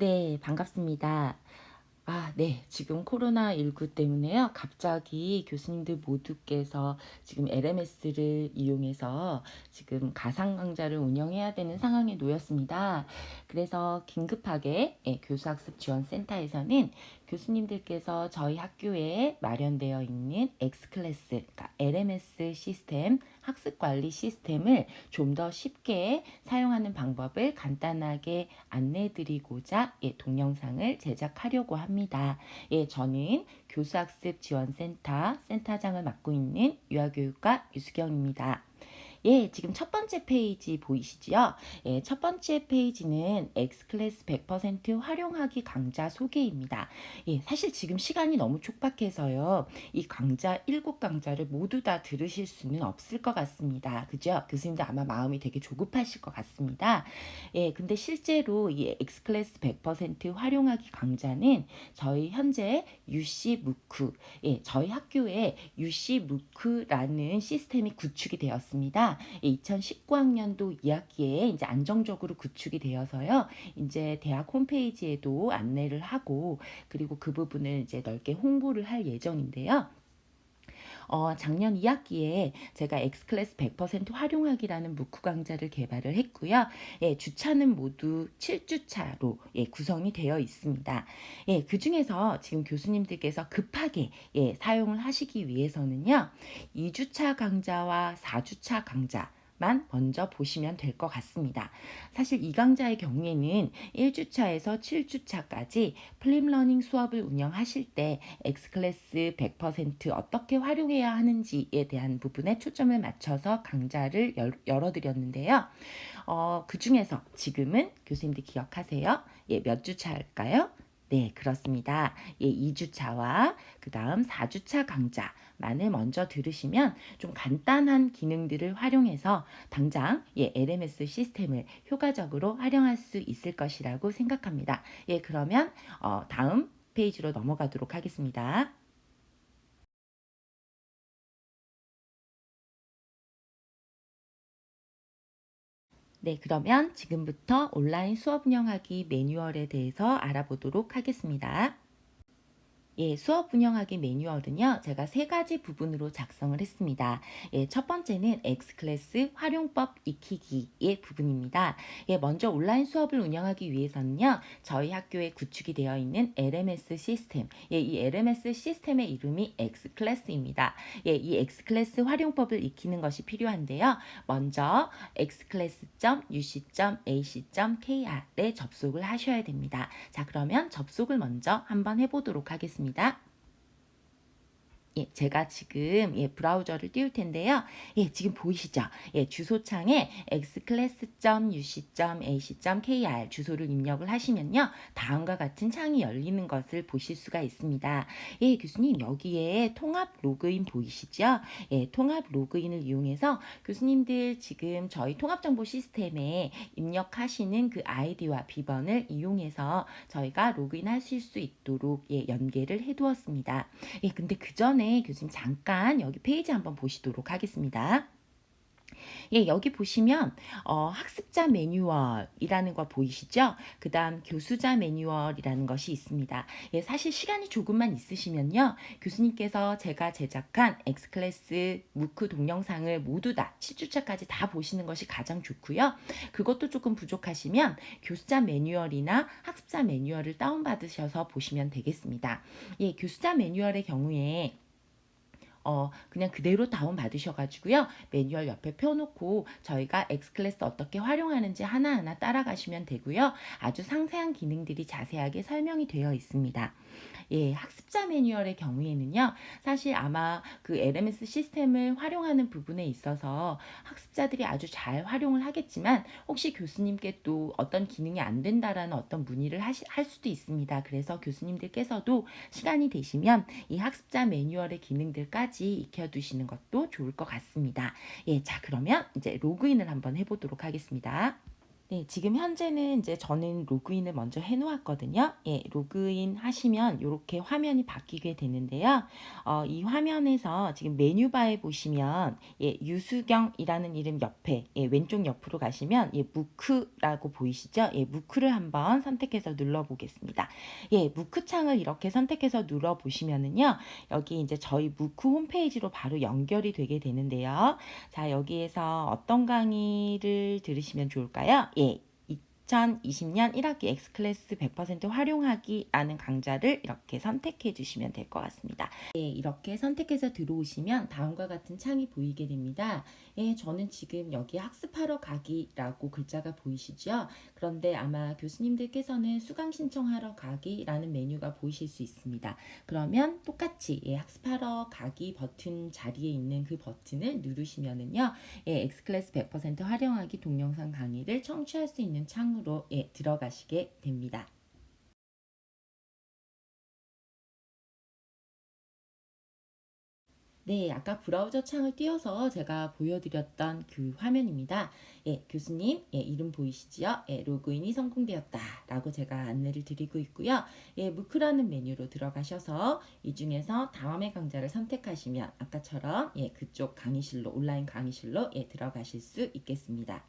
네, 반갑습니다. 네. 지금 코로나19 때문에요. 갑자기 교수님들 모두께서 지금 LMS를 이용해서 지금 가상 강좌를 운영해야 되는 상황에 놓였습니다. 그래서 긴급하게 교수학습 지원센터에서는 교수님들께서 저희 학교에 마련되어 있는 X클래스, 그러니까 LMS 시스템, 학습 관리 시스템을 좀 더 쉽게 사용하는 방법을 간단하게 안내드리고자 동영상을 제작하려고 합니다. 저는 교수학습지원센터 센터장을 맡고 있는 유아교육과 유수경입니다. 지금 첫 번째 페이지 보이시죠? 첫 번째 페이지는 X클래스 100% 활용하기 강좌 소개입니다. 사실 지금 시간이 너무 촉박해서요. 이 강좌 7강좌를 모두 다 들으실 수는 없을 것 같습니다. 그죠? 교수님들 아마 마음이 되게 조급하실 것 같습니다. 근데 실제로 이 X클래스 100% 활용하기 강좌는 저희 현재 UC 무크, 저희 학교에 UC 무크라는 시스템이 구축이 되었습니다. 2019학년도 2학기에 이제 안정적으로 구축이 되어서요. 이제 대학 홈페이지에도 안내를 하고 그리고 그 부분을 이제 넓게 홍보를 할 예정인데요. 작년 2학기에 제가 X클래스 100% 활용하기라는 무크 강좌를 개발을 했고요. 주차는 모두 7주차로 구성이 되어 있습니다. 그 중에서 지금 교수님들께서 급하게 사용을 하시기 위해서는요. 2주차 강좌와 4주차 강좌 만 먼저 보시면 될 것 같습니다. 사실 이 강좌의 경우에는 1주차에서 7주차까지 플립러닝 수업을 운영하실 때 X클래스 100% 어떻게 활용해야 하는지에 대한 부분에 초점을 맞춰서 강좌를 열어드렸는데요. 그 중에서 지금은 교수님들 기억하세요? 몇 주차 할까요? 네, 그렇습니다. 2주차와 그 다음 4주차 강좌만을 먼저 들으시면 좀 간단한 기능들을 활용해서 당장 LMS 시스템을 효과적으로 활용할 수 있을 것이라고 생각합니다. 그러면 다음 페이지로 넘어가도록 하겠습니다. 네, 그러면 지금부터 온라인 수업 운영하기 매뉴얼에 대해서 알아보도록 하겠습니다. 수업 운영하기 매뉴얼은요, 제가 세 가지 부분으로 작성을 했습니다. 첫 번째는 X클래스 활용법 익히기의 부분입니다. 먼저 온라인 수업을 운영하기 위해서는요, 저희 학교에 구축이 되어 있는 LMS 시스템, 이 LMS 시스템의 이름이 X클래스입니다. 이 X클래스 활용법을 익히는 것이 필요한데요. 먼저 xclass.uc.ac.kr에 접속을 하셔야 됩니다. 자, 그러면 접속을 먼저 한번 해보도록 하겠습니다. 제가 지금 브라우저를 띄울 텐데요. 지금 보이시죠? 주소창에 xclass.uc.ac.kr 주소를 입력을 하시면요. 다음과 같은 창이 열리는 것을 보실 수가 있습니다. 교수님 여기에 통합 로그인 보이시죠? 통합 로그인을 이용해서 교수님들 지금 저희 통합정보 시스템에 입력하시는 그 아이디와 비번을 이용해서 저희가 로그인하실 수 있도록 연계를 해두었습니다. 근데 그 전에 교수님 잠깐 여기 페이지 한번 보시도록 하겠습니다. 여기 보시면 학습자 매뉴얼이라는 거 보이시죠? 그 다음 교수자 매뉴얼이라는 것이 있습니다. 사실 시간이 조금만 있으시면요. 교수님께서 제가 제작한 X클래스 무크 동영상을 모두 다 7주차까지 다 보시는 것이 가장 좋고요. 그것도 조금 부족하시면 교수자 매뉴얼이나 학습자 매뉴얼을 다운받으셔서 보시면 되겠습니다. 교수자 매뉴얼의 경우에 그냥 그대로 다운 받으셔가지고요. 매뉴얼 옆에 펴놓고 저희가 X클래스 어떻게 활용하는지 하나하나 따라가시면 되고요. 아주 상세한 기능들이 자세하게 설명이 되어 있습니다. 학습자 매뉴얼의 경우에는요. 사실 아마 그 LMS 시스템을 활용하는 부분에 있어서 학습자들이 아주 잘 활용을 하겠지만 혹시 교수님께 또 어떤 기능이 안 된다라는 어떤 문의를 할 수도 있습니다. 그래서 교수님들께서도 시간이 되시면 이 학습자 매뉴얼의 기능들까지 익혀두시는 것도 좋을 것 같습니다. 자, 그러면 이제 로그인을 한번 해보도록 하겠습니다. 네, 지금 현재는 이제 저는 로그인을 먼저 해 놓았거든요. 예, 로그인 하시면 요렇게 화면이 바뀌게 되는데요. 이 화면에서 지금 메뉴바에 보시면 예, 유수경이라는 이름 옆에 예, 왼쪽 옆으로 가시면 예, 무크라고 보이시죠? 예, 무크를 한번 선택해서 눌러 보겠습니다. 예, 무크 창을 이렇게 선택해서 눌러 보시면은요. 여기 이제 저희 무크 홈페이지로 바로 연결이 되게 되는데요. 자, 여기에서 어떤 강의를 들으시면 좋을까요? 예. 2020년 1학기 X클래스 100% 활용하기라는 강좌를 이렇게 선택해 주시면 될 것 같습니다. 예, 이렇게 선택해서 들어오시면 다음과 같은 창이 보이게 됩니다. 예, 저는 지금 여기 학습하러 가기라고 글자가 보이시죠? 그런데 아마 교수님들께서는 수강 신청하러 가기라는 메뉴가 보이실 수 있습니다. 그러면 똑같이 예, 학습하러 가기 버튼 자리에 있는 그 버튼을 누르시면은요. 예, X클래스 100% 활용하기 동영상 강의를 청취할 수 있는 창으로 예, 들어가시게 됩니다. 네, 아까 브라우저 창을 띄워서 제가 보여드렸던 그 화면입니다. 예, 교수님, 예, 이름 보이시지요? 예, 로그인이 성공되었다 라고 제가 안내를 드리고 있고요. 예, 무크라는 메뉴로 들어가셔서 이 중에서 다음의 강좌를 선택하시면 아까처럼 예, 그쪽 강의실로, 온라인 강의실로 예, 들어가실 수 있겠습니다.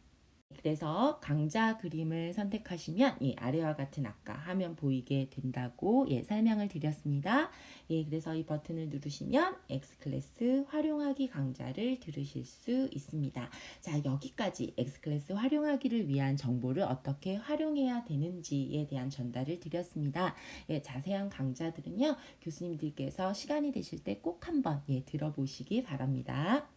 그래서 강좌 그림을 선택하시면 예, 아래와 같은 아까 화면 보이게 된다고 예, 설명을 드렸습니다. 예, 그래서 이 버튼을 누르시면 X클래스 활용하기 강좌를 들으실 수 있습니다. 자, 여기까지 X클래스 활용하기를 위한 정보를 어떻게 활용해야 되는지에 대한 전달을 드렸습니다. 예, 자세한 강좌들은요, 교수님들께서 시간이 되실 때 꼭 한번 예, 들어보시기 바랍니다.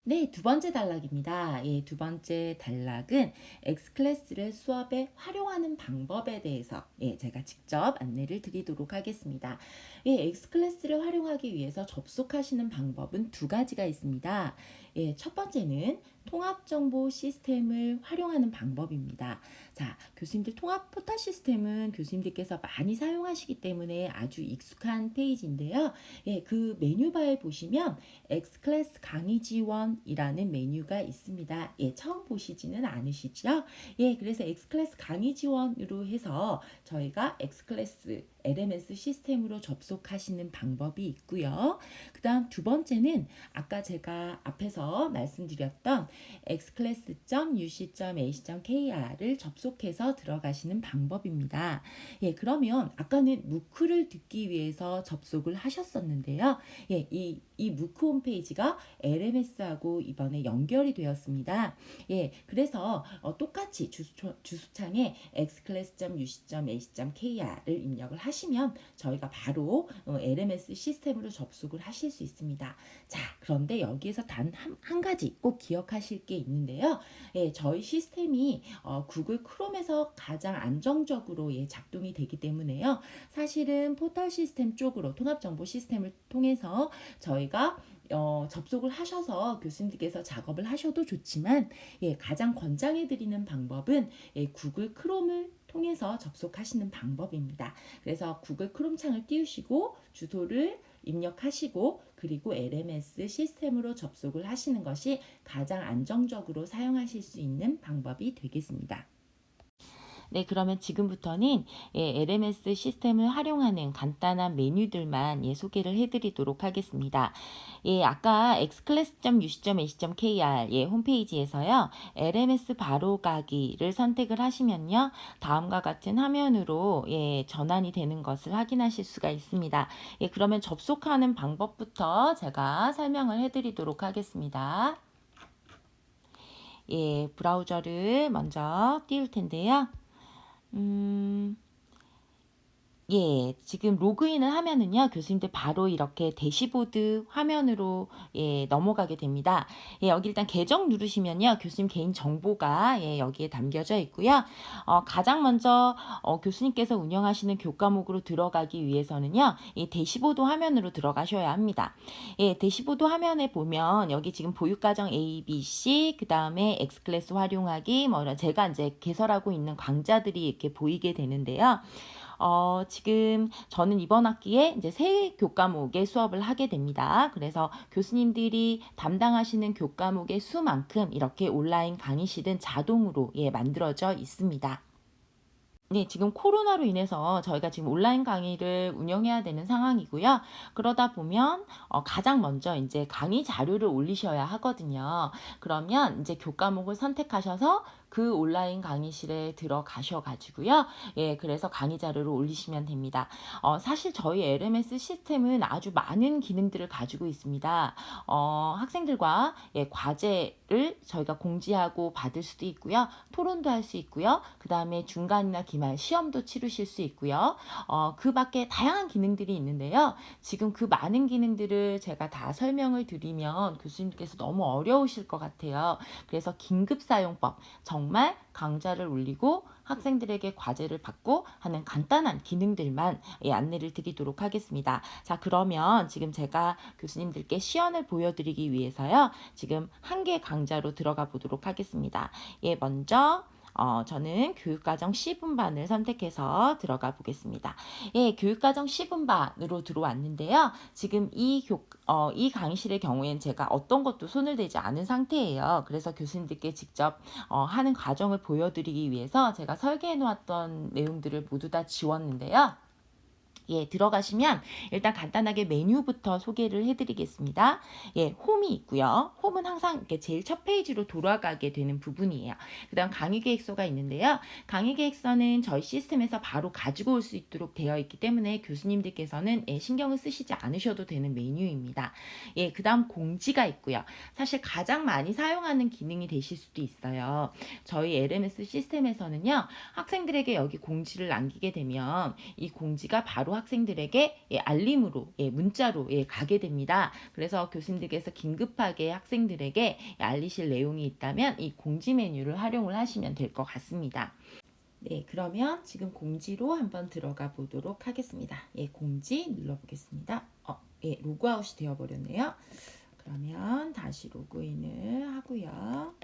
네, 두 번째 단락입니다. 예, 두 번째 단락은 X클래스를 수업에 활용하는 방법에 대해서 예, 제가 직접 안내를 드리도록 하겠습니다. 예, X클래스를 활용하기 위해서 접속하시는 방법은 두 가지가 있습니다. 예, 첫 번째는 통합정보 시스템을 활용하는 방법입니다. 자, 교수님들 통합 포털 시스템은 교수님들께서 많이 사용하시기 때문에 아주 익숙한 페이지인데요. 예, 그 메뉴바에 보시면 X클래스 강의 지원이라는 메뉴가 있습니다. 예, 처음 보시지는 않으시죠? 예, 그래서 X클래스 강의 지원으로 해서 저희가 X클래스 LMS 시스템으로 접속하시는 방법이 있고요. 그 다음 두 번째는 아까 제가 앞에서 말씀드렸던 xclass.uc.ac.kr을 접속해서 들어가시는 방법입니다. 예, 그러면 아까는 무크를 듣기 위해서 접속을 하셨었는데요. 예, 이 무크 홈페이지가 LMS하고 이번에 연결이 되었습니다. 예, 그래서 똑같이 주소창에 xclass.uc.ac.kr을 입력을 하시면 저희가 바로 LMS 시스템으로 접속을 하실 수 있습니다. 자, 그런데 여기에서 단 한 가지 꼭 기억하실 게 있는데요. 예, 저희 시스템이 구글 크롬에서 가장 안정적으로 예, 작동이 되기 때문에요. 사실은 포털 시스템 쪽으로 통합정보 시스템을 통해서 저희가 접속을 하셔서 교수님들께서 작업을 하셔도 좋지만 예, 가장 권장해 드리는 방법은 예, 구글 크롬을 통해서 접속하시는 방법입니다. 그래서 구글 크롬 창을 띄우시고 주소를 입력하시고 그리고 LMS 시스템으로 접속을 하시는 것이 가장 안정적으로 사용하실 수 있는 방법이 되겠습니다. 네, 그러면 지금부터는 예, LMS 시스템을 활용하는 간단한 메뉴들만 예, 소개를 해드리도록 하겠습니다. 예, 아까 xclass.uc.ac.kr 예, 홈페이지에서요. LMS 바로가기를 선택을 하시면요. 다음과 같은 화면으로 예, 전환이 되는 것을 확인하실 수가 있습니다. 예, 그러면 접속하는 방법부터 제가 설명을 해드리도록 하겠습니다. 예, 브라우저를 먼저 띄울 텐데요. 예, 지금 로그인을 하면은요, 교수님들 바로 이렇게 대시보드 화면으로 예, 넘어가게 됩니다. 예, 여기 일단 계정 누르시면요, 교수님 개인 정보가 예, 여기에 담겨져 있고요. 가장 먼저 교수님께서 운영하시는 교과목으로 들어가기 위해서는요, 이 대시보드 화면으로 들어가셔야 합니다. 예, 대시보드 화면에 보면 여기 지금 보육과정 A, B, C, 그 다음에 X클래스 활용하기, 뭐 제가 이제 개설하고 있는 강좌들이 이렇게 보이게 되는데요. 지금 저는 이번 학기에 이제 새 교과목의 수업을 하게 됩니다. 그래서 교수님들이 담당하시는 교과목의 수만큼 이렇게 온라인 강의실은 자동으로 만들어져 있습니다. 네, 지금 코로나로 인해서 저희가 지금 온라인 강의를 운영해야 되는 상황이고요. 그러다 보면 가장 먼저 이제 강의 자료를 올리셔야 하거든요. 그러면 이제 교과목을 선택하셔서 그 온라인 강의실에 들어가셔 가지고요. 그래서 강의 자료를 올리시면 됩니다. 사실 저희 LMS 시스템은 아주 많은 기능들을 가지고 있습니다. 학생들과 과제를 저희가 공지하고 받을 수도 있고요. 토론도 할 수 있고요. 그 다음에 중간이나 기말 시험도 치르실 수 있고요. 그 밖에 다양한 기능들이 있는데요. 지금 그 많은 기능들을 제가 다 설명을 드리면 교수님께서 너무 어려우실 것 같아요. 그래서 긴급 사용법, 정말 강좌를 올리고 학생들에게 과제를 받고 하는 간단한 기능들만 안내를 드리도록 하겠습니다. 자, 그러면 지금 제가 교수님들께 시연을 보여드리기 위해서요. 지금 한 개 강좌로 들어가 보도록 하겠습니다. 먼저 저는 교육과정 C분반을 선택해서 들어가 보겠습니다. 교육과정 C분반으로 들어왔는데요. 지금 이 강의실의 경우에는 제가 어떤 것도 손을 대지 않은 상태예요. 그래서 교수님들께 직접 하는 과정을 보여드리기 위해서 제가 설계해 놓았던 내용들을 모두 다 지웠는데요. 들어가시면 일단 간단하게 메뉴부터 소개를 해드리겠습니다. 홈이 있고요. 홈은 항상 이렇게 제일 첫 페이지로 돌아가게 되는 부분이에요. 그 다음 강의 계획서가 있는데요. 강의 계획서는 저희 시스템에서 바로 가지고 올 수 있도록 되어 있기 때문에 교수님들께서는 신경을 쓰시지 않으셔도 되는 메뉴입니다. 그 다음 공지가 있고요. 사실 가장 많이 사용하는 기능이 되실 수도 있어요. 저희 LMS 시스템에서는요. 학생들에게 여기 공지를 남기게 되면 이 공지가 바로 학생들에게 알림으로 문자로 가게 됩니다. 그래서 교수님들께서 긴급하게 학생들에게 알리실 내용이 있다면 이 공지 메뉴를 활용을 하시면 될 것 같습니다. 네, 그러면 지금 공지로 한번 들어가 보도록 하겠습니다. 공지 눌러보겠습니다. 로그아웃이 되어버렸네요. 그러면 다시 로그인을 하고요.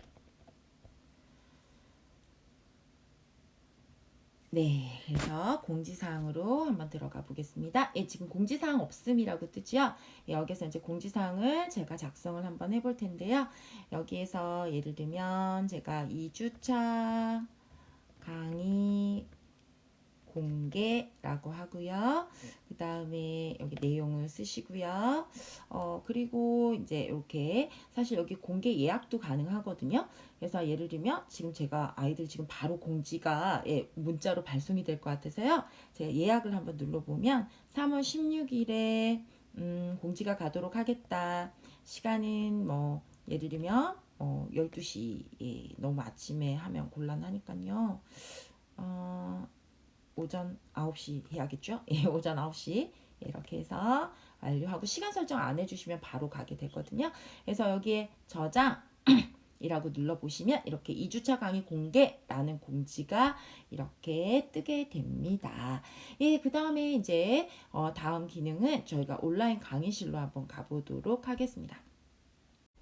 네, 그래서 공지사항으로 한번 들어가 보겠습니다. 지금 공지사항 없음이라고 뜨죠? 여기서 이제 공지사항을 제가 작성을 한번 해볼 텐데요. 여기에서 예를 들면 제가 2주차 강의 공개라고 하고요. 그 다음에 여기 내용을 쓰시고요. 그리고 이제 이렇게 사실 여기 공개 예약도 가능하거든요. 그래서 예를 들면 지금 제가 아이들 지금 바로 공지가 문자로 발송이 될 것 같아서요. 제가 예약을 한번 눌러보면 3월 16일에 공지가 가도록 하겠다. 시간은 뭐 예를 들면 12시 너무 아침에 하면 곤란하니까요. 오전 9시 해야겠죠? 오전 9시 이렇게 해서 완료하고 시간 설정 안 해주시면 바로 가게 되거든요. 그래서 여기에 저장 이라고 눌러보시면 이렇게 2주차 강의 공개라는 공지가 이렇게 뜨게 됩니다. 그 다음에 이제 다음 기능은 저희가 온라인 강의실로 한번 가보도록 하겠습니다.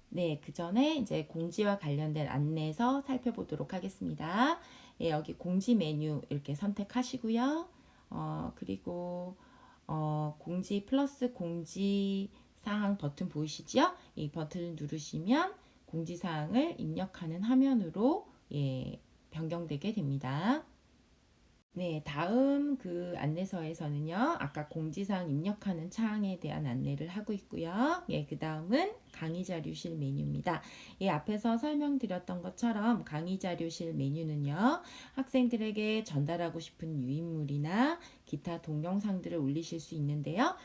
네, 그 전에 이제 공지와 관련된 안내서 살펴보도록 하겠습니다. 여기 공지 메뉴 이렇게 선택하시고요. 그리고 공지 플러스 공지 사항 버튼 보이시죠? 이 버튼을 누르시면 공지 사항을 입력하는 화면으로 변경되게 됩니다. 네, 다음 그 안내서에서는요, 아까 공지사항 입력하는 창에 대한 안내를 하고 있고요. 그 다음은 강의 자료실 메뉴입니다. 앞에서 설명드렸던 것처럼 강의 자료실 메뉴는요, 학생들에게 전달하고 싶은 유인물이나 기타 동영상들을 올리실 수 있는데요.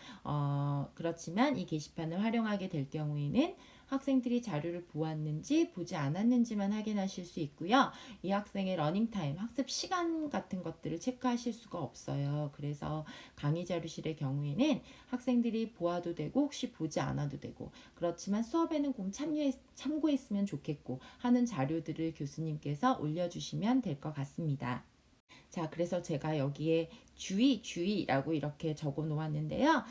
그렇지만 이 게시판을 활용하게 될 경우에는 학생들이 자료를 보았는지 보지 않았는지만 확인하실 수 있고요. 이 학생의 러닝타임, 학습 시간 같은 것들을 체크하실 수가 없어요. 그래서 강의 자료실의 경우에는 학생들이 보아도 되고 혹시 보지 않아도 되고 그렇지만 수업에는 꼭 참고했으면 좋겠고 하는 자료들을 교수님께서 올려주시면 될 것 같습니다. 자, 그래서 제가 여기에 주의라고 이렇게 적어 놓았는데요.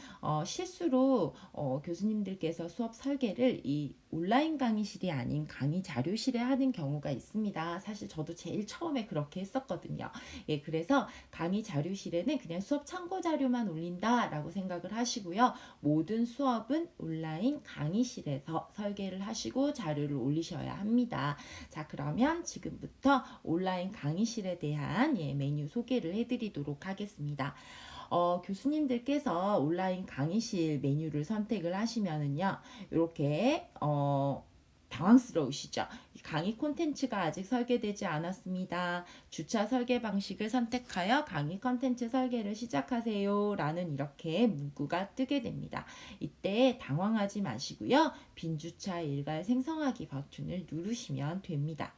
실수로 교수님들께서 수업 설계를 이 온라인 강의실이 아닌 강의 자료실에 하는 경우가 있습니다. 사실 저도 제일 처음에 그렇게 했었거든요. 예, 그래서 강의 자료실에는 그냥 수업 참고 자료만 올린다라고 생각을 하시고요. 모든 수업은 온라인 강의실에서 설계를 하시고 자료를 올리셔야 합니다. 자, 그러면 지금부터 온라인 강의실에 대한 메뉴 소개를 해드리도록 하겠습니다. 교수님들께서 온라인 강의실 메뉴를 선택을 하시면은요, 이렇게 당황스러우시죠? 강의 콘텐츠가 아직 설계되지 않았습니다. 주차 설계 방식을 선택하여 강의 콘텐츠 설계를 시작하세요. 라는 이렇게 문구가 뜨게 됩니다. 이때 당황하지 마시고요. 빈주차 일괄 생성하기 버튼을 누르시면 됩니다.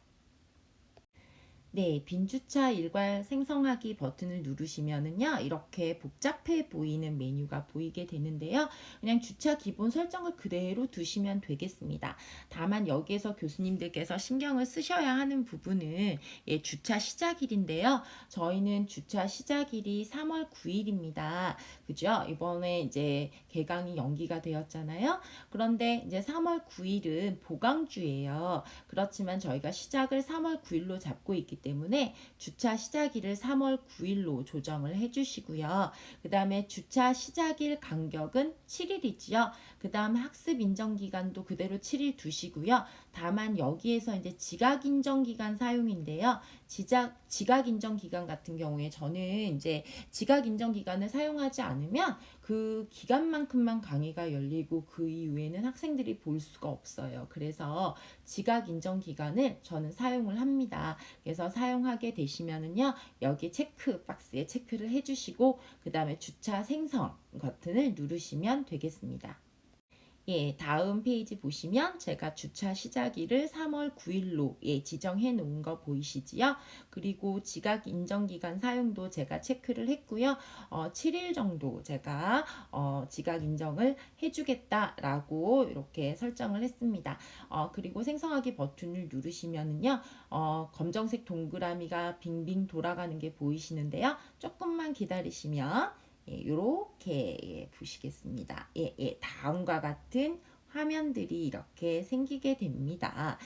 네, 빈주차 일괄 생성하기 버튼을 누르시면은요, 이렇게 복잡해 보이는 메뉴가 보이게 되는데요. 그냥 주차 기본 설정을 그대로 두시면 되겠습니다. 다만 여기에서 교수님들께서 신경을 쓰셔야 하는 부분은 주차 시작일인데요. 저희는 주차 시작일이 3월 9일입니다. 그죠? 이번에 이제 개강이 연기가 되었잖아요. 그런데 이제 3월 9일은 보강주예요. 그렇지만 저희가 시작을 3월 9일로 잡고 있기 때문에 주차 시작일을 3월 9일로 조정을 해주시고요. 그 다음에 주차 시작일 간격은 7일이지요. 그 다음 학습 인정 기간도 그대로 7일 두시고요. 다만 여기에서 이제 지각 인정 기간 사용인데요. 지각 인정 기간 같은 경우에 저는 이제 지각 인정 기간을 사용하지 않으면 그 기간만큼만 강의가 열리고 그 이후에는 학생들이 볼 수가 없어요. 그래서 지각 인정 기간을 저는 사용을 합니다. 그래서 사용하게 되시면은요, 여기 체크 박스에 체크를 해주시고 그 다음에 주차 생성 버튼을 누르시면 되겠습니다. 예, 다음 페이지 보시면 제가 주차 시작일을 3월 9일로 지정해 놓은 거 보이시지요? 그리고 지각 인정 기간 사용도 제가 체크를 했고요. 7일 정도 제가 지각 인정을 해주겠다라고 이렇게 설정을 했습니다. 그리고 생성하기 버튼을 누르시면은요, 검정색 동그라미가 빙빙 돌아가는 게 보이시는데요. 조금만 기다리시면 이렇게 보시겠습니다. 다음과 같은 화면들이 이렇게 생기게 됩니다.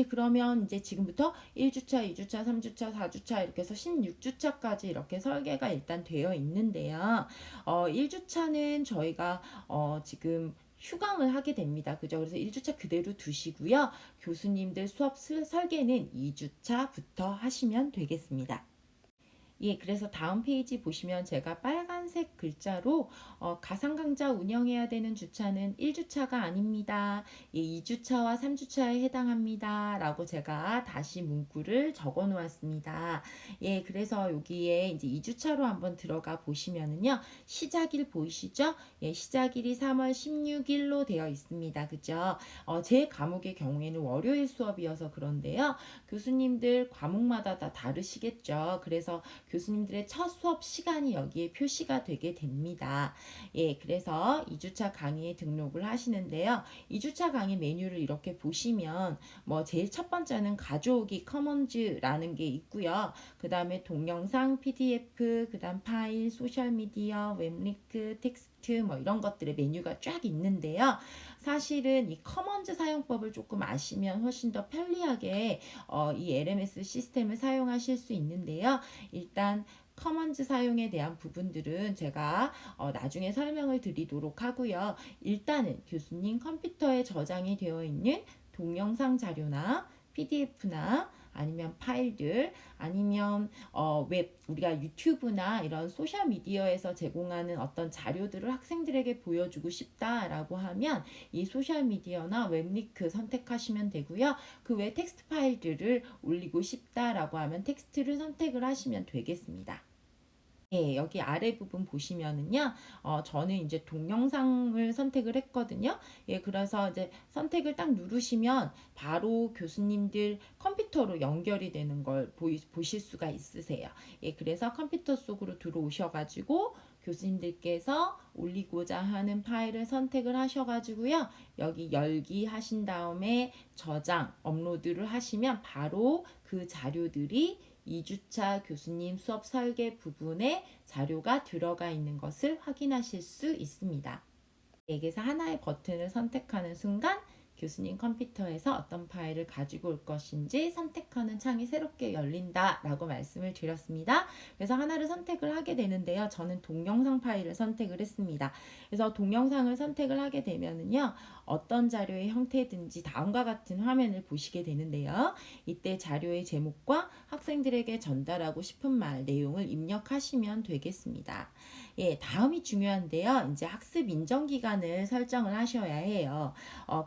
그러면 이제 지금부터 1주차, 2주차, 3주차, 4주차 이렇게 해서 16주차까지 이렇게 설계가 일단 되어 있는데요. 1주차는 저희가 지금 휴강을 하게 됩니다. 그죠? 그래서 1주차 그대로 두시고요. 교수님들 수업 설계는 2주차부터 하시면 되겠습니다. 그래서 다음 페이지 보시면 제가 빨간색 글자로 가상강좌 운영해야 되는 주차는 1주차가 아닙니다. 2주차와 3주차에 해당합니다. 라고 제가 다시 문구를 적어 놓았습니다. 그래서 여기에 이제 2주차로 한번 들어가 보시면은요. 시작일 보이시죠? 시작일이 3월 16일로 되어 있습니다. 그죠? 제 과목의 경우에는 월요일 수업이어서 그런데요. 교수님들 과목마다 다 다르시겠죠. 그래서 교수님들의 첫 수업 시간이 여기에 표시가 되게 됩니다. 그래서 2주차 강의에 등록을 하시는데요. 2주차 강의 메뉴를 이렇게 보시면 제일 첫 번째는 가져오기 커먼즈라는 게 있고요. 그 다음에 동영상, PDF, 그 다음 파일, 소셜미디어, 웹링크, 텍스트 이런 것들의 메뉴가 쫙 있는데요. 사실은 이 커먼즈 사용법을 조금 아시면 훨씬 더 편리하게 이 LMS 시스템을 사용하실 수 있는데요. 일단 커먼즈 사용에 대한 부분들은 제가 나중에 설명을 드리도록 하고요. 일단은 교수님 컴퓨터에 저장이 되어 있는 동영상 자료나 PDF나 아니면 파일들 아니면 우리가 유튜브나 이런 소셜 미디어에서 제공하는 어떤 자료들을 학생들에게 보여주고 싶다라고 하면 이 소셜 미디어나 웹링크 선택하시면 되고요. 그 외 텍스트 파일들을 올리고 싶다라고 하면 텍스트를 선택을 하시면 되겠습니다. 여기 아래 부분 보시면은요, 저는 이제 동영상을 선택을 했거든요. 그래서 이제 선택을 딱 누르시면 바로 교수님들 컴퓨터로 연결이 되는 걸 보실 수가 있으세요. 그래서 컴퓨터 속으로 들어오셔가지고 교수님들께서 올리고자 하는 파일을 선택을 하셔가지고요. 여기 열기 하신 다음에 저장, 업로드를 하시면 바로 그 자료들이 2주차 교수님 수업 설계 부분에 자료가 들어가 있는 것을 확인하실 수 있습니다. 여기서 하나의 버튼을 선택하는 순간 교수님 컴퓨터에서 어떤 파일을 가지고 올 것인지 선택하는 창이 새롭게 열린다 라고 말씀을 드렸습니다. 그래서 하나를 선택을 하게 되는데요. 저는 동영상 파일을 선택을 했습니다. 그래서 동영상을 선택을 하게 되면은요, 어떤 자료의 형태든지 다음과 같은 화면을 보시게 되는데요. 이때 자료의 제목과 학생들에게 전달하고 싶은 말, 내용을 입력하시면 되겠습니다. 예, 다음이 중요한데요. 이제 학습 인정 기간을 설정을 하셔야 해요.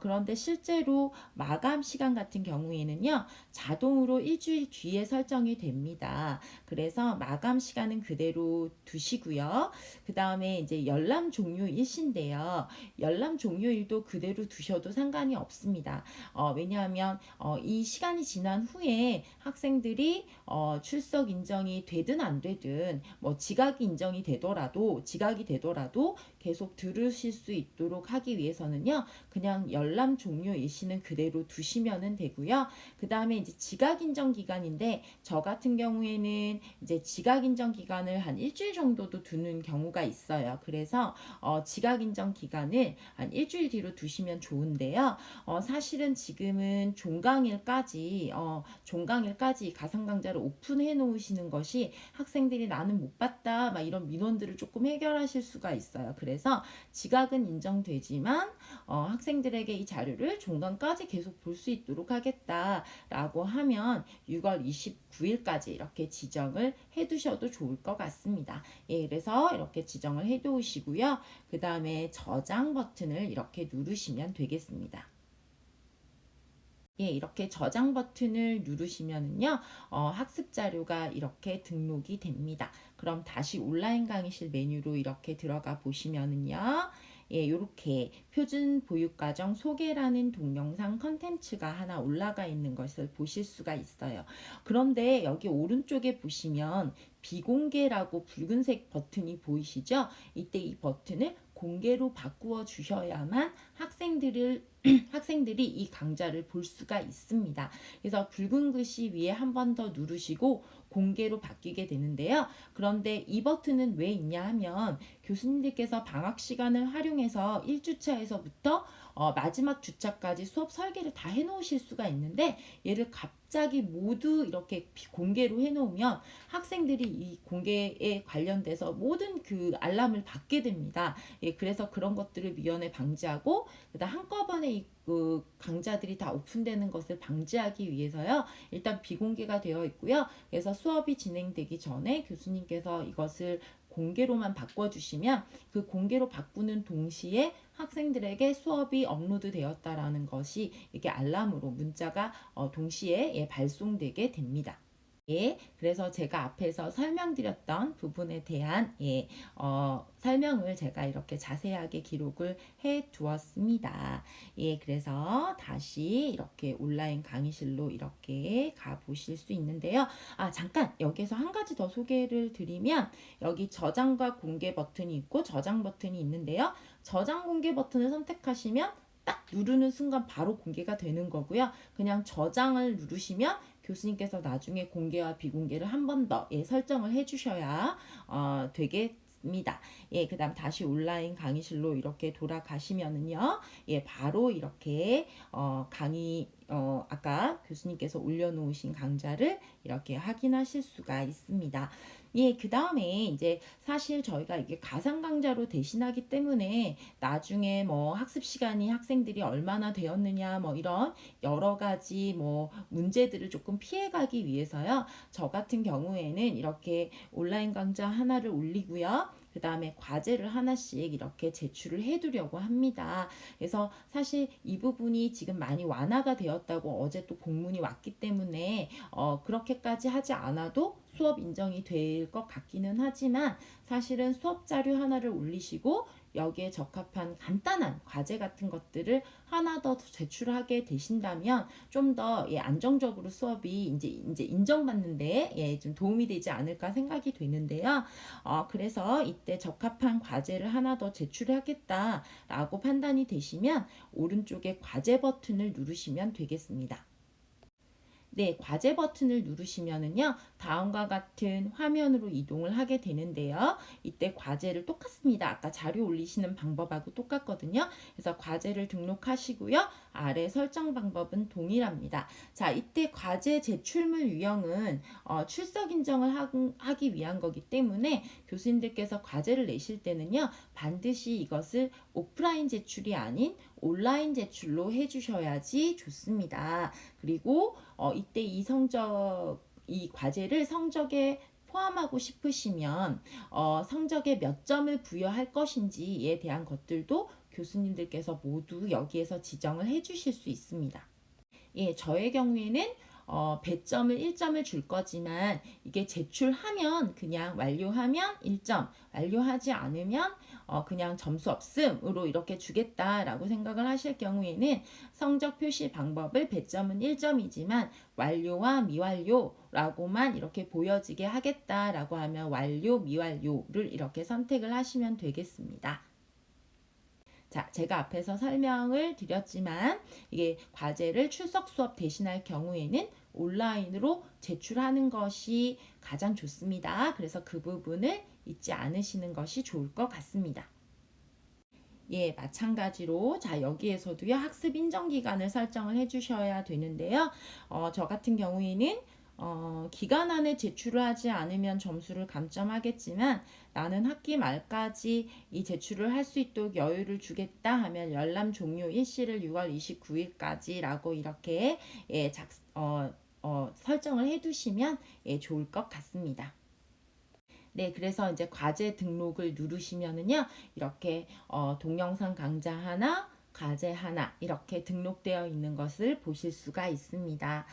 그런데 실제로 마감 시간 같은 경우에는요, 자동으로 일주일 뒤에 설정이 됩니다. 그래서 마감 시간은 그대로 두시고요. 그 다음에 이제 열람 종료일인데요. 열람 종료일도 그대로 두셔도 상관이 없습니다. 왜냐하면 이 시간이 지난 후에 학생들이 출석 인정이 되든 안 되든 뭐 지각이 인정이 되더라도 계속 들으실 수 있도록 하기 위해서는요, 그냥 열람 종료 일시는 그대로 두시면 되고요. 그 다음에 이제 지각 인정 기간인데, 저 같은 경우에는 이제 지각 인정 기간을 한 일주일 정도도 두는 경우가 있어요. 그래서 지각 인정 기간을 한 일주일 뒤로 두시면 좋은데요. 사실은 지금은 종강일까지 가상 강좌를 오픈해 놓으시는 것이 학생들이 나는 못 봤다 막 이런 민원들을 조금 해결하실 수가 있어요. 그래서 지각은 인정되지만 학생들에게 이 자료를 종강까지 계속 볼 수 있도록 하겠다라고 하면 6월 29일까지 이렇게 지정을 해 두셔도 좋을 것 같습니다. 예, 그래서 이렇게 지정을 해 두시고요. 그 다음에 저장 버튼을 이렇게 누르시면 되겠습니다. 예, 이렇게 저장 버튼을 누르시면은요, 학습 자료가 이렇게 등록이 됩니다. 그럼 다시 온라인 강의실 메뉴로 이렇게 들어가 보시면은요, 예, 이렇게 표준 보육과정 소개라는 동영상 컨텐츠가 하나 올라가 있는 것을 보실 수가 있어요. 그런데 여기 오른쪽에 보시면 비공개라고 붉은색 버튼이 보이시죠? 이때 이 버튼을 공개로 바꾸어 주셔야만 학생들이 이 강좌를 볼 수가 있습니다. 그래서 붉은 글씨 위에 한 번 더 누르시고 공개로 바뀌게 되는데요. 그런데 이 버튼은 왜 있냐 하면 교수님들께서 방학 시간을 활용해서 1주차에서부터 마지막 주차까지 수업 설계를 다 해놓으실 수가 있는데, 얘를 갑자기 모두 이렇게 공개로 해놓으면 학생들이 이 공개에 관련돼서 모든 그 알람을 받게 됩니다. 예, 그래서 그런 것들을 미연에 방지하고, 그다음 한꺼번에 그 강좌들이 다 오픈되는 것을 방지하기 위해서요, 일단 비공개가 되어 있고요. 그래서 수업이 진행되기 전에 교수님께서 이것을 공개로만 바꿔주시면 그 공개로 바꾸는 동시에 학생들에게 수업이 업로드 되었다라는 것이 이렇게 알람으로 문자가 동시에 발송되게 됩니다. 예, 그래서 제가 앞에서 설명드렸던 부분에 대한 설명을 제가 이렇게 자세하게 기록을 해 두었습니다. 예, 그래서 다시 이렇게 온라인 강의실로 이렇게 가 보실 수 있는데요. 잠깐 여기서 한 가지 더 소개를 드리면, 여기 저장과 공개 버튼이 있고 저장 버튼이 있는데요. 저장 공개 버튼을 선택하시면 딱 누르는 순간 바로 공개가 되는 거고요. 그냥 저장을 누르시면 교수님께서 나중에 공개와 비공개를 한 번 더 설정을 해주셔야 되겠습니다. 예, 그 다음 다시 온라인 강의실로 이렇게 돌아가시면은요, 예, 바로 이렇게 강의 아까 교수님께서 올려놓으신 강좌를 이렇게 확인하실 수가 있습니다. 예, 그 다음에 이제 사실 저희가 이게 가상 강좌로 대신하기 때문에 나중에 뭐 학습 시간이 학생들이 얼마나 되었느냐 뭐 이런 여러 가지 뭐 문제들을 조금 피해가기 위해서요, 저 같은 경우에는 이렇게 온라인 강좌 하나를 올리고요. 그 다음에 과제를 하나씩 이렇게 제출을 해두려고 합니다. 그래서 사실 이 부분이 지금 많이 완화가 되었다고 어제 또 공문이 왔기 때문에 그렇게까지 하지 않아도 수업 인정이 될 것 같기는 하지만, 사실은 수업 자료 하나를 올리시고 여기에 적합한 간단한 과제 같은 것들을 하나 더 제출하게 되신다면 좀 더 안정적으로 수업이 이제 인정받는데 좀 도움이 되지 않을까 생각이 되는데요. 그래서 이때 적합한 과제를 하나 더 제출하겠다라고 판단이 되시면 오른쪽에 과제 버튼을 누르시면 되겠습니다. 네, 과제 버튼을 누르시면은요, 다음과 같은 화면으로 이동을 하게 되는데요. 이때 과제를 똑같습니다. 아까 자료 올리시는 방법하고 똑같거든요. 그래서 과제를 등록하시고요. 아래 설정 방법은 동일합니다. 자, 이때 과제 제출물 유형은 출석 인정을 하기 위한 거기 때문에 교수님들께서 과제를 내실 때는요, 반드시 이것을 오프라인 제출이 아닌 온라인 제출로 해주셔야지 좋습니다. 그리고 이때 이 과제를 성적에 포함하고 싶으시면 성적에 몇 점을 부여할 것인지에 대한 것들도 교수님들께서 모두 여기에서 지정을 해주실 수 있습니다. 예, 저의 경우에는 배점을 1점을 줄 거지만 이게 제출하면 그냥 완료하면 1점, 완료하지 않으면 그냥 점수 없음으로 이렇게 주겠다라고 생각을 하실 경우에는 성적 표시 방법을 배점은 1점이지만 완료와 미완료라고만 이렇게 보여지게 하겠다라고 하면 완료, 미완료를 이렇게 선택을 하시면 되겠습니다. 자, 제가 앞에서 설명을 드렸지만 이게 과제를 출석 수업 대신할 경우에는 온라인으로 제출하는 것이 가장 좋습니다. 그래서 그 부분을 잊지 않으시는 것이 좋을 것 같습니다. 예, 마찬가지로 자 여기에서도요 학습 인정 기간을 설정을 해주셔야 되는데요. 저 같은 경우에는 기간 안에 제출을 하지 않으면 점수를 감점하겠지만 나는 학기 말까지 이 제출을 할 수 있도록 여유를 주겠다 하면 열람 종료 일시를 6월 29일까지라고 이렇게 예, 설정을 해두시면 예, 좋을 것 같습니다. 네, 그래서 이제 과제 등록을 누르시면은요, 이렇게 동영상 강좌 하나, 과제 하나 이렇게 등록되어 있는 것을 보실 수가 있습니다.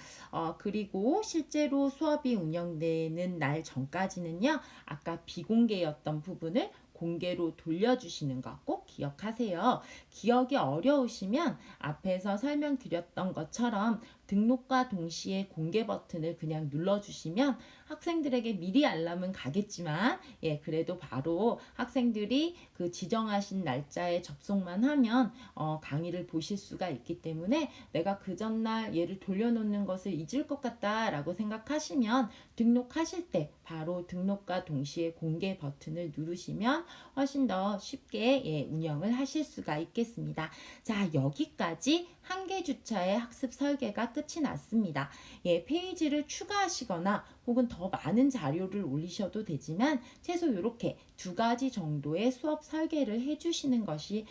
그리고 실제로 수업이 운영되는 날 전까지는요, 아까 비공개였던 부분을 공개로 돌려주시는 거 꼭 기억하세요. 기억이 어려우시면 앞에서 설명드렸던 것처럼 등록과 동시에 공개 버튼을 그냥 눌러주시면 학생들에게 미리 알람은 가겠지만 예 그래도 바로 학생들이 그 지정하신 날짜에 접속만 하면 강의를 보실 수가 있기 때문에 내가 그 전날 얘를 돌려놓는 것을 잊을 것 같다라고 생각하시면 등록하실 때 바로 등록과 동시에 공개 버튼을 누르시면 훨씬 더 쉽게 예, 운영을 하실 수가 있겠습니다. 자, 여기까지 한개 주차의 학습 설계가 끝이 났습니다. 예, 페이지를 추가하시거나 혹은 더 많은 자료를 올리셔도 되지만 최소 이렇게 2가지 정도의 수업 설계를 해주시는 것이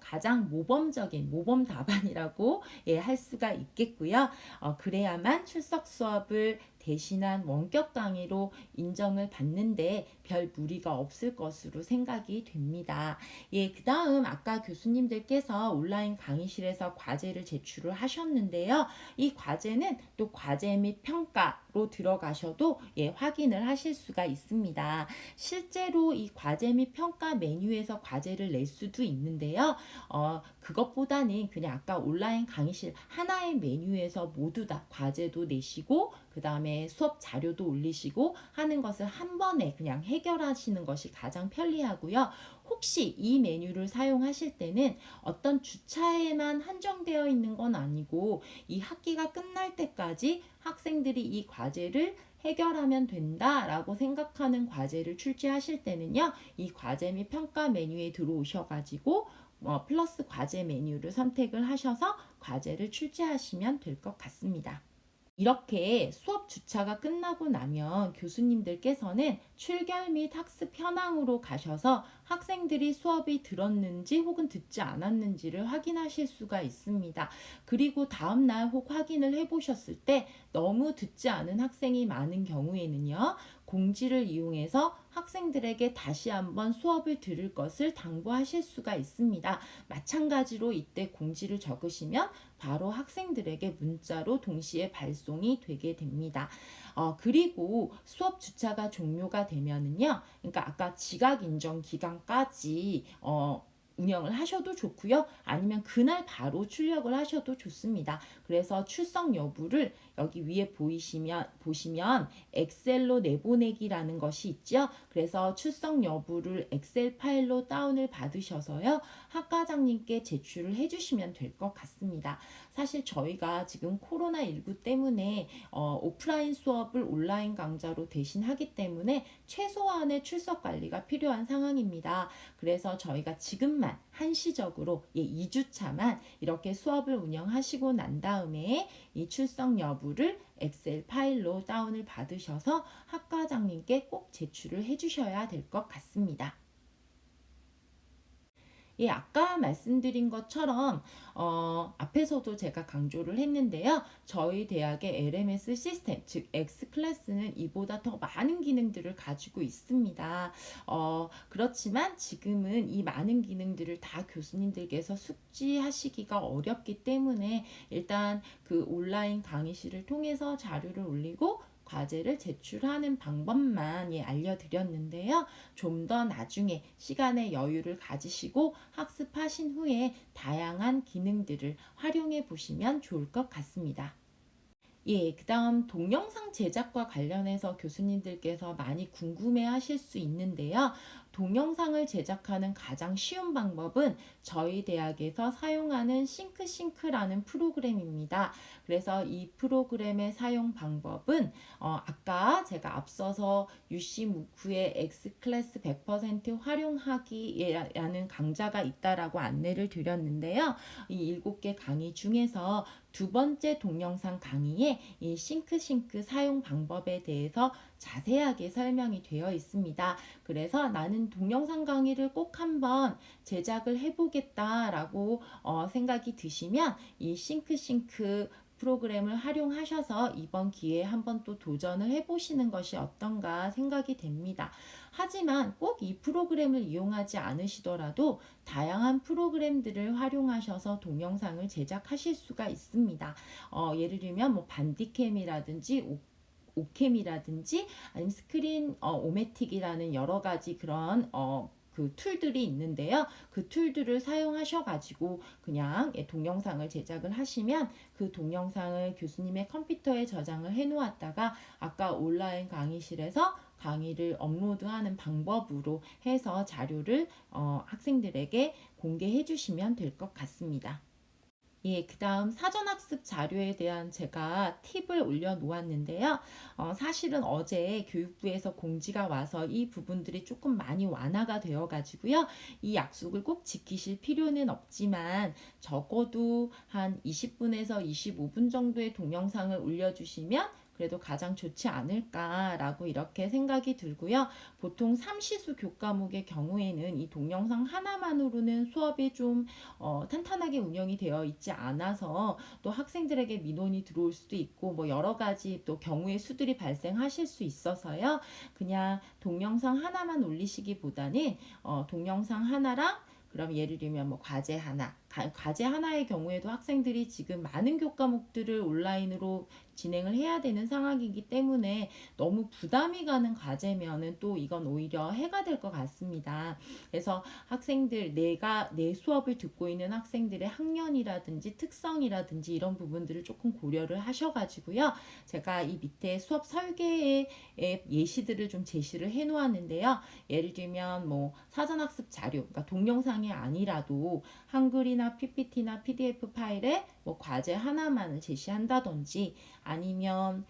가장 모범적인 모범 답안이라고 예, 할 수가 있겠고요. 그래야만 출석 수업을 대신한 원격 강의로 인정을 받는데 별 무리가 없을 것으로 생각이 됩니다. 예, 그 다음 아까 교수님들께서 온라인 강의실에서 과제를 제출을 하셨는데요. 이 과제는 또 과제 및 평가로 들어가셔도 예, 확인을 하실 수가 있습니다. 실제로 이 과제 및 평가 메뉴에서 과제를 낼 수도 있는데요. 그것보다는 그냥 아까 온라인 강의실 하나의 메뉴에서 모두 다 과제도 내시고 그 다음에 수업 자료도 올리시고 하는 것을 한 번에 그냥 해결하시는 것이 가장 편리하고요. 혹시 이 메뉴를 사용하실 때는 어떤 주차에만 한정되어 있는 건 아니고 이 학기가 끝날 때까지 학생들이 이 과제를 해결하면 된다라고 생각하는 과제를 출제하실 때는요. 이 과제 및 평가 메뉴에 들어오셔가지고 플러스 과제 메뉴를 선택을 하셔서 과제를 출제하시면 될 것 같습니다. 이렇게 수업 주차가 끝나고 나면 교수님들께서는 출결 및 학습 현황으로 가셔서 학생들이 수업이 들었는지 혹은 듣지 않았는지를 확인하실 수가 있습니다. 그리고 다음날 혹 확인을 해보셨을 때 너무 듣지 않은 학생이 많은 경우에는요. 공지를 이용해서 학생들에게 다시 한번 수업을 들을 것을 당부하실 수가 있습니다. 마찬가지로 이때 공지를 적으시면 바로 학생들에게 문자로 동시에 발송이 되게 됩니다. 그리고 수업 주차가 종료가 되면은요, 그러니까 아까 지각 인정 기간까지 운영을 하셔도 좋고요. 아니면 그날 바로 출력을 하셔도 좋습니다. 그래서 출석 여부를 여기 위에 보시면 엑셀로 내보내기라는 것이 있죠. 그래서 출석 여부를 엑셀 파일로 다운을 받으셔서요. 학과장님께 제출을 해주시면 될 것 같습니다. 사실 저희가 지금 코로나19 때문에 오프라인 수업을 온라인 강좌로 대신하기 때문에 최소한의 출석 관리가 필요한 상황입니다. 그래서 저희가 지금만 한시적으로 2주차만 이렇게 수업을 운영하시고 난 다음에 이 출석 여부를 엑셀 파일로 다운을 받으셔서 학과장님께 꼭 제출을 해주셔야 될 것 같습니다. 예, 아까 말씀드린 것처럼 앞에서도 제가 강조를 했는데요. 저희 대학의 LMS 시스템, 즉 X클래스는 이보다 더 많은 기능들을 가지고 있습니다. 그렇지만 지금은 이 많은 기능들을 다 교수님들께서 숙지하시기가 어렵기 때문에 일단 그 온라인 강의실을 통해서 자료를 올리고 과제를 제출하는 방법만 알려드렸는데요. 좀 더 나중에 시간의 여유를 가지시고 학습하신 후에 다양한 기능들을 활용해 보시면 좋을 것 같습니다. 예, 그 다음 동영상 제작과 관련해서 교수님들께서 많이 궁금해 하실 수 있는데요. 동영상을 제작하는 가장 쉬운 방법은 저희 대학에서 사용하는 싱크라는 프로그램입니다. 그래서 이 프로그램의 사용 방법은 아까 제가 앞서서 UC 무크의 X클래스 100% 활용하기라는 강좌가 있다라고 안내를 드렸는데요. 이 7개 강의 중에서 두 번째 동영상 강의에 이 싱크 사용 방법에 대해서 자세하게 설명이 되어 있습니다. 그래서 나는 동영상 강의를 꼭 한번 제작을 해보겠다라고 생각이 드시면 이 싱크 프로그램을 활용하셔서 이번 기회에 한번 또 도전을 해보시는 것이 어떤가 생각이 됩니다. 하지만 꼭 이 프로그램을 이용하지 않으시더라도 다양한 프로그램들을 활용하셔서 동영상을 제작하실 수가 있습니다. 예를 들면 뭐 반디캠이라든지 오캠이라든지 아니면 스크린 오메틱이라는 여러 가지 그런 그 툴들이 있는데요. 그 툴들을 사용하셔가지고 그냥 동영상을 제작을 하시면 그 동영상을 교수님의 컴퓨터에 저장을 해 놓았다가 아까 온라인 강의실에서 강의를 업로드하는 방법으로 해서 자료를 학생들에게 공개해 주시면 될 것 같습니다. 예, 그 다음 사전학습 자료에 대한 제가 팁을 올려놓았는데요. 사실은 어제 교육부에서 공지가 와서 이 부분들이 조금 많이 완화가 되어가지고요. 이 약속을 꼭 지키실 필요는 없지만 적어도 한 20분에서 25분 정도의 동영상을 올려주시면 그래도 가장 좋지 않을까라고 이렇게 생각이 들고요. 보통 삼시수 교과목의 경우에는 이 동영상 하나만으로는 수업이 좀 탄탄하게 운영이 되어 있지 않아서 또 학생들에게 민원이 들어올 수도 있고 뭐 여러 가지 또 경우의 수들이 발생하실 수 있어서요. 그냥 동영상 하나만 올리시기보다는 동영상 하나랑 그럼 예를 들면 뭐 과제 하나의 경우에도 학생들이 지금 많은 교과목들을 온라인으로 진행을 해야 되는 상황이기 때문에 너무 부담이 가는 과제면은 또 이건 오히려 해가 될 것 같습니다. 그래서 학생들 내 수업을 듣고 있는 학생들의 학년이라든지 특성이라든지 이런 부분들을 조금 고려를 하셔가지고요. 제가 이 밑에 수업 설계의 예시들을 좀 제시를 해 놓았는데요. 예를 들면 뭐 사전학습 자료, 그러니까 동영상이 아니라도 한글이나 PPT나 PDF 파일에 뭐 과제 하나만을 제시한다든지 아니면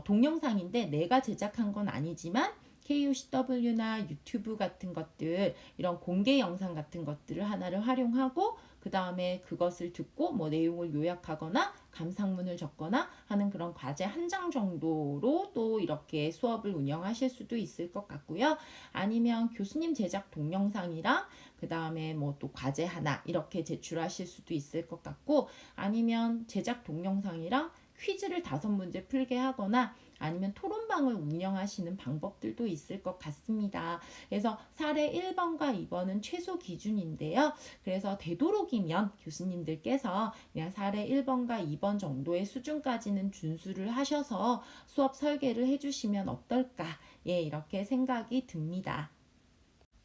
동영상인데 내가 제작한 건 아니지만 KUCW나 유튜브 같은 것들 이런 공개 영상 같은 것들을 하나를 활용하고 그 다음에 그것을 듣고 뭐 내용을 요약하거나 감상문을 적거나 하는 그런 과제 한 장 정도로 또 이렇게 수업을 운영하실 수도 있을 것 같고요. 아니면 교수님 제작 동영상이랑 그 다음에 뭐 또 과제 하나 이렇게 제출하실 수도 있을 것 같고 아니면 제작 동영상이랑 퀴즈를 5문제 풀게 하거나 아니면 토론방을 운영하시는 방법들도 있을 것 같습니다. 그래서 사례 1번과 2번은 최소 기준인데요. 그래서 되도록이면 교수님들께서 그냥 사례 1번과 2번 정도의 수준까지는 준수를 하셔서 수업 설계를 해주시면 어떨까? 예, 이렇게 생각이 듭니다.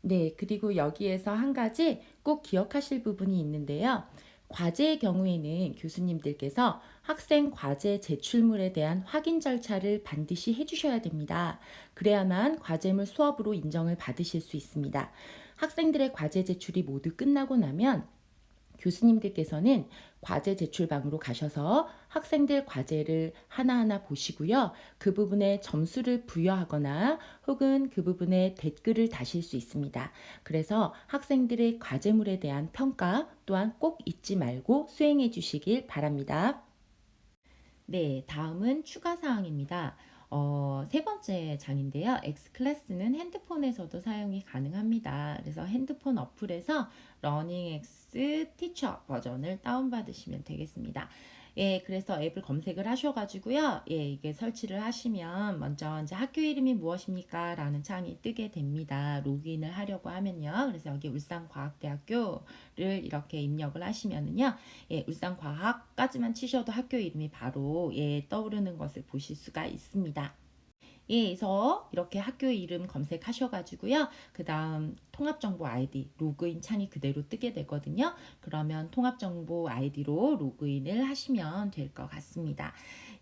네, 그리고 여기에서 한 가지 꼭 기억하실 부분이 있는데요. 과제의 경우에는 교수님들께서 학생 과제 제출물에 대한 확인 절차를 반드시 해주셔야 됩니다. 그래야만 과제물 수업으로 인정을 받으실 수 있습니다. 학생들의 과제 제출이 모두 끝나고 나면 교수님들께서는 과제 제출방으로 가셔서 학생들 과제를 하나하나 보시고요. 그 부분에 점수를 부여하거나 혹은 그 부분에 댓글을 다실 수 있습니다. 그래서 학생들의 과제물에 대한 평가 또한 꼭 잊지 말고 수행해 주시길 바랍니다. 네, 다음은 추가 사항입니다. 세 번째 장인데요. X클래스는 핸드폰에서도 사용이 가능합니다. 그래서 핸드폰 어플에서 러닝X 티처 버전을 다운받으시면 되겠습니다. 예, 그래서 앱을 검색을 하셔가지고요. 예, 이게 설치를 하시면 먼저 이제 학교 이름이 무엇입니까? 라는 창이 뜨게 됩니다. 로그인을 하려고 하면요. 그래서 여기 울산과학대학교를 이렇게 입력을 하시면은요. 예, 울산과학까지만 치셔도 학교 이름이 바로 예, 떠오르는 것을 보실 수가 있습니다. 예, 그래서 이렇게 학교 이름 검색하셔가지고요. 그 다음 통합정보 아이디 로그인 창이 그대로 뜨게 되거든요. 그러면 통합정보 아이디로 로그인을 하시면 될 것 같습니다.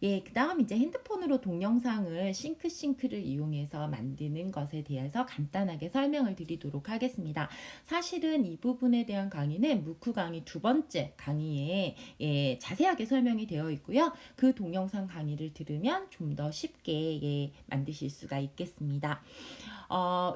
예, 그 다음 이제 핸드폰으로 동영상을 싱크를 이용해서 만드는 것에 대해서 간단하게 설명을 드리도록 하겠습니다. 사실은 이 부분에 대한 강의는 무크 강의 두 번째 강의에 예, 자세하게 설명이 되어 있고요. 그 동영상 강의를 들으면 좀 더 쉽게 예, 만드실 수가 있겠습니다.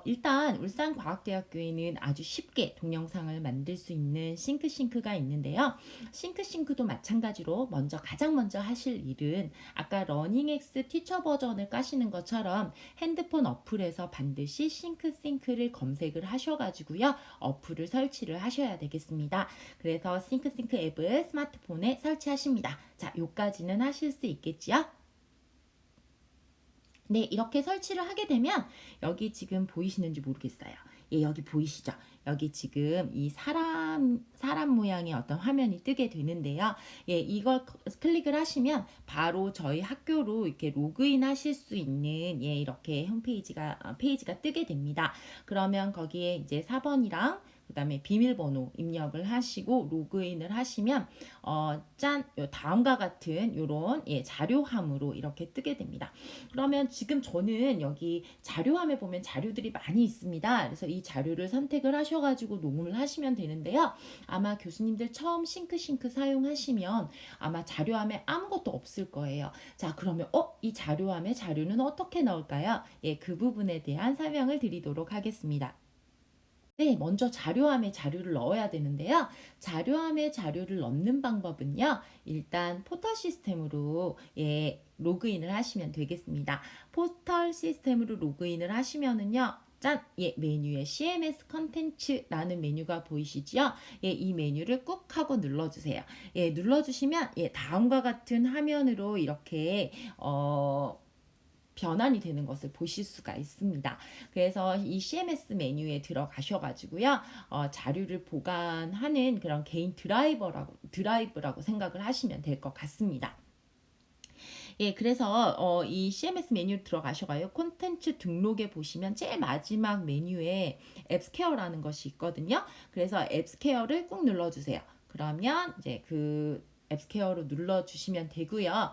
일단 울산과학대학교에는 아주 쉽게 동영상을 만들 수 있는 싱크가 있는데요. 싱크도 마찬가지로 가장 먼저 하실 일은 아까 러닝X 티처 버전을 까시는 것처럼 핸드폰 어플에서 반드시 싱크를 검색을 하셔가지고요. 어플을 설치를 하셔야 되겠습니다. 그래서 싱크 앱을 스마트폰에 설치하십니다. 자, 요까지는 하실 수 있겠지요? 네, 이렇게 설치를 하게 되면 여기 지금 보이시는지 모르겠어요. 예, 여기 보이시죠? 여기 지금 이 사람 모양의 어떤 화면이 뜨게 되는데요. 예, 이걸 클릭을 하시면 바로 저희 학교로 이렇게 로그인 하실 수 있는 예, 이렇게 페이지가 뜨게 됩니다. 그러면 거기에 이제 4번이랑 그 다음에 비밀번호 입력을 하시고 로그인을 하시면 요 다음과 같은 요런 예, 자료함으로 이렇게 뜨게 됩니다. 그러면 지금 저는 여기 자료함에 보면 자료들이 많이 있습니다. 그래서 이 자료를 선택을 하셔가지고 녹음을 하시면 되는데요. 아마 교수님들 처음 싱크 사용하시면 아마 자료함에 아무것도 없을 거예요. 자, 그러면 이 자료함의 자료는 어떻게 넣을까요? 예, 그 부분에 대한 설명을 드리도록 하겠습니다. 네, 먼저 자료함에 자료를 넣어야 되는데요. 자료함에 자료를 넣는 방법은요. 일단 포털 시스템으로 예, 로그인을 하시면 되겠습니다. 포털 시스템으로 로그인을 하시면은요. 짠! 예, 메뉴에 CMS 컨텐츠라는 메뉴가 보이시죠? 예, 이 메뉴를 꾹 하고 눌러주세요. 예, 눌러주시면 예, 다음과 같은 화면으로 이렇게 변환이 되는 것을 보실 수가 있습니다. 그래서 이 CMS 메뉴에 들어가셔가지고요, 자료를 보관하는 그런 개인 드라이브라고 생각을 하시면 될 것 같습니다. 예, 그래서 이 CMS 메뉴 들어가셔가요. 콘텐츠 등록에 보시면 제일 마지막 메뉴에 앱스케어라는 것이 있거든요. 그래서 앱스케어를 꾹 눌러주세요. 그러면 이제 그 앱스케어로 눌러주시면 되고요.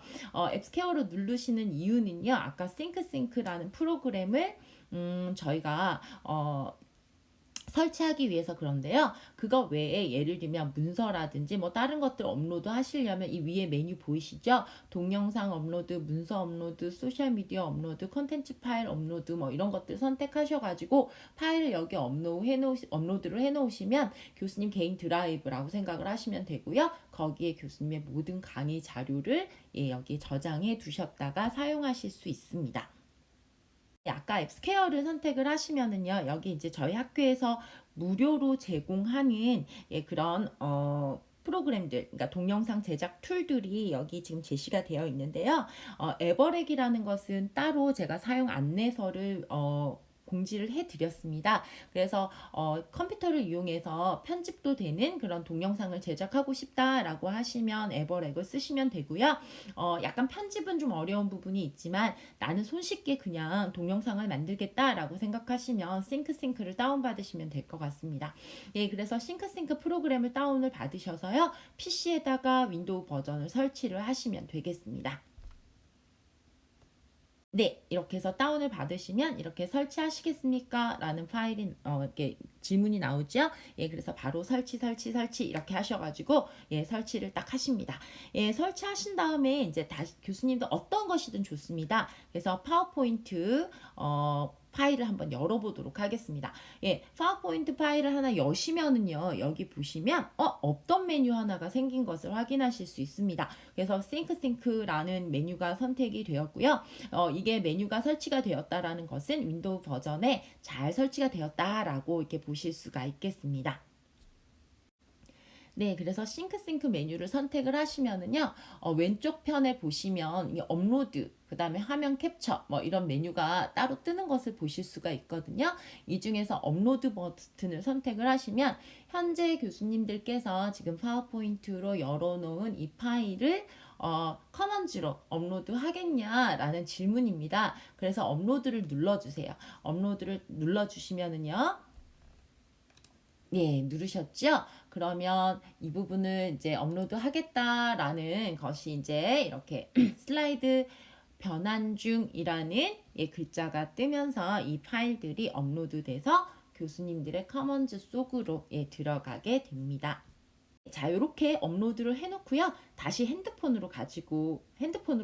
앱스케어로 누르시는 이유는요. 아까 싱크라는 프로그램을 저희가 설치하기 위해서 그런데요. 그거 외에 예를 들면 문서라든지 뭐 다른 것들 업로드 하시려면 이 위에 메뉴 보이시죠? 동영상 업로드, 문서 업로드, 소셜미디어 업로드, 콘텐츠 파일 업로드 뭐 이런 것들 선택하셔가지고 파일을 여기 업로드를 해놓으시면 교수님 개인 드라이브라고 생각을 하시면 되고요. 거기에 교수님의 모든 강의 자료를 예, 여기 저장해 두셨다가 사용하실 수 있습니다. 아까 앱스케어를 선택을 하시면은요, 여기 이제 저희 학교에서 무료로 제공하는 예, 그런 프로그램들, 그러니까 동영상 제작 툴들이 여기 지금 제시가 되어 있는데요. 에버렉이라는 것은 따로 제가 사용 안내서를 공지를 해드렸습니다. 그래서 컴퓨터를 이용해서 편집도 되는 그런 동영상을 제작하고 싶다라고 하시면 에버렉을 쓰시면 되고요. 약간 편집은 좀 어려운 부분이 있지만 나는 손쉽게 그냥 동영상을 만들겠다라고 생각하시면 싱크싱크를 다운받으시면 될 것 같습니다. 예, 그래서 싱크싱크 프로그램을 다운을 받으셔서요. PC에다가 윈도우 버전을 설치를 하시면 되겠습니다. 네, 이렇게 해서 다운을 받으시면 이렇게 설치하시겠습니까? 라는 파일이 이렇게 질문이 나오죠. 예, 그래서 바로 설치 이렇게 하셔가지고 예, 설치를 딱 하십니다. 예, 설치하신 다음에 이제 다시 교수님도 어떤 것이든 좋습니다. 그래서 파워포인트 파일을 한번 열어보도록 하겠습니다. 예, 파워포인트 파일을 하나 여시면은요, 여기 보시면 없던 메뉴 하나가 생긴 것을 확인하실 수 있습니다. 그래서 싱크라는 메뉴가 선택이 되었고요. 이게 메뉴가 설치가 되었다라는 것은 윈도우 버전에 잘 설치가 되었다라고 이렇게 보실 수가 있겠습니다. 네, 그래서 싱크 메뉴를 선택을 하시면은요, 왼쪽 편에 보시면 업로드, 그 다음에 화면 캡처, 뭐 이런 메뉴가 따로 뜨는 것을 보실 수가 있거든요. 이 중에서 업로드 버튼을 선택을 하시면 현재 교수님들께서 지금 파워포인트로 열어놓은 이 파일을 커먼즈로 업로드 하겠냐라는 질문입니다. 그래서 업로드를 눌러주세요. 업로드를 눌러주시면은요, 예, 누르셨죠? 그러면 이 부분을 이제 업로드 하겠다라는 것이 이제 이렇게 슬라이드 변환 중이라는 예, 글자가 뜨면서 이 파일들이 업로드돼서 교수님들의 커먼즈 속으로 예, 들어가게 됩니다. 자, 이렇게 업로드를 해놓고요. 다시 핸드폰으로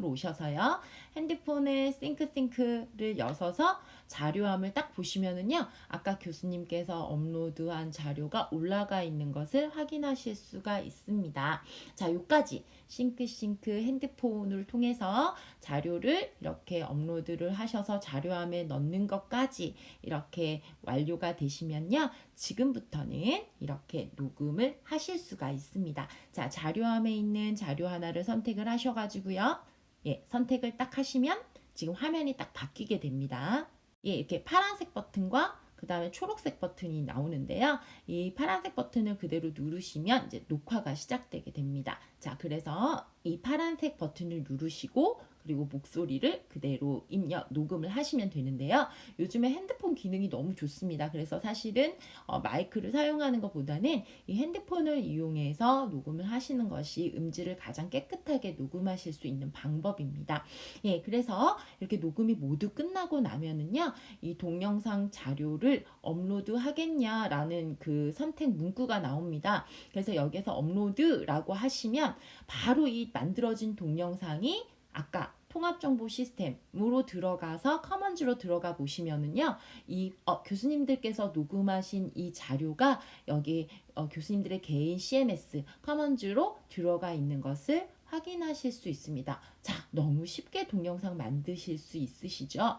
오셔서요. 핸드폰에 싱크를 여셔서 자료함을 딱 보시면은요. 아까 교수님께서 업로드한 자료가 올라가 있는 것을 확인하실 수가 있습니다. 자, 요까지 싱크 핸드폰을 통해서 자료를 이렇게 업로드를 하셔서 자료함에 넣는 것까지 이렇게 완료가 되시면요. 지금부터는 이렇게 녹음을 하실 수가 있습니다. 자, 자료함에 있는 자료 하나를 선택을 하셔가지고요. 예, 선택을 딱 하시면 지금 화면이 딱 바뀌게 됩니다. 예, 이렇게 파란색 버튼과 그 다음에 초록색 버튼이 나오는데요. 이 파란색 버튼을 그대로 누르시면 이제 녹화가 시작되게 됩니다. 자, 그래서 이 파란색 버튼을 누르시고 그리고 목소리를 그대로 녹음을 하시면 되는데요. 요즘에 핸드폰 기능이 너무 좋습니다. 그래서 사실은 마이크를 사용하는 것보다는 이 핸드폰을 이용해서 녹음을 하시는 것이 음질을 가장 깨끗하게 녹음하실 수 있는 방법입니다. 예, 그래서 이렇게 녹음이 모두 끝나고 나면은요, 이 동영상 자료를 업로드 하겠냐라는 그 선택 문구가 나옵니다. 그래서 여기서 업로드라고 하시면 바로 이 만들어진 동영상이 아까 통합정보 시스템으로 들어가서 커먼즈로 들어가 보시면은요, 이 교수님들께서 녹음하신 이 자료가 여기 교수님들의 개인 CMS 커먼즈로 들어가 있는 것을 확인하실 수 있습니다. 자, 너무 쉽게 동영상 만드실 수 있으시죠?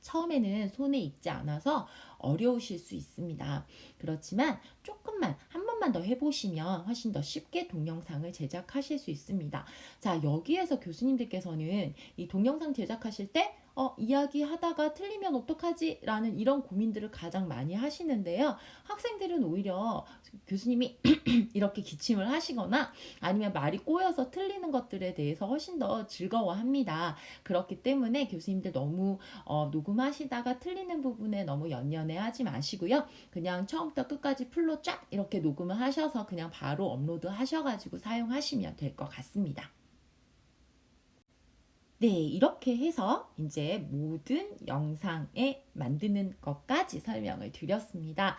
처음에는 손에 익지 않아서 어려우실 수 있습니다. 그렇지만 조금만 한 번만 더 해보시면 훨씬 더 쉽게 동영상을 제작하실 수 있습니다. 자, 여기에서 교수님들께서는 이 동영상 제작하실 때 이야기하다가 틀리면 어떡하지? 라는 이런 고민들을 가장 많이 하시는데요. 학생들은 오히려 교수님이 이렇게 기침을 하시거나 아니면 말이 꼬여서 틀리는 것들에 대해서 훨씬 더 즐거워합니다. 그렇기 때문에 교수님들 너무 녹음하시다가 틀리는 부분에 너무 연연해 하지 마시고요. 그냥 처음부터 끝까지 풀로 쫙 이렇게 녹음을 하셔서 그냥 바로 업로드 하셔가지고 사용하시면 될 것 같습니다. 네, 이렇게 해서 이제 모든 영상에 만드는 것까지 설명을 드렸습니다.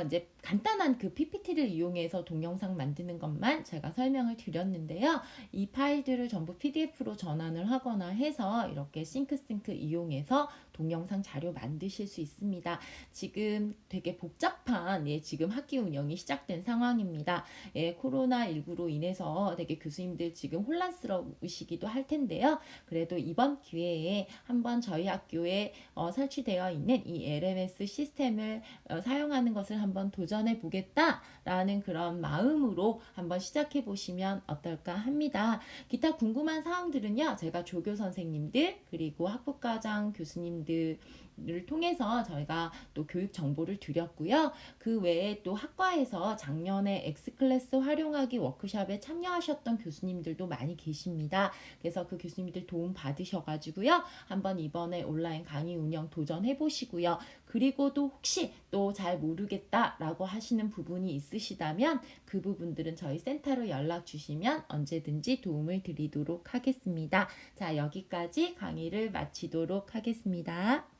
이제 간단한 그 PPT를 이용해서 동영상 만드는 것만 제가 설명을 드렸는데요. 이 파일들을 전부 PDF로 전환을 하거나 해서 이렇게 싱크 이용해서 동영상 자료 만드실 수 있습니다. 지금 되게 복잡한 지금 학기 운영이 시작된 상황입니다. 예, 코로나19로 인해서 되게 교수님들 지금 혼란스러우시기도 할 텐데요. 그래도 이번 기회에 한번 저희 학교에 설치되어 있는 이 LMS 시스템을 사용하는 것을 한번 도전해 보겠다라는 그런 마음으로 한번 시작해 보시면 어떨까 합니다. 기타 궁금한 사항들은요, 제가 조교 선생님들 그리고 학부과장 교수님들 를 통해서 저희가 또 교육 정보를 드렸고요. 그 외에 또 학과에서 작년에 X클래스 활용하기 워크숍에 참여하셨던 교수님들도 많이 계십니다. 그래서 그 교수님들 도움 받으셔가지고요. 한번 이번에 온라인 강의 운영 도전해 보시고요. 그리고 또 혹시 또 잘 모르겠다라고 하시는 부분이 있으시다면 그 부분들은 저희 센터로 연락 주시면 언제든지 도움을 드리도록 하겠습니다. 자, 여기까지 강의를 마치도록 하겠습니다.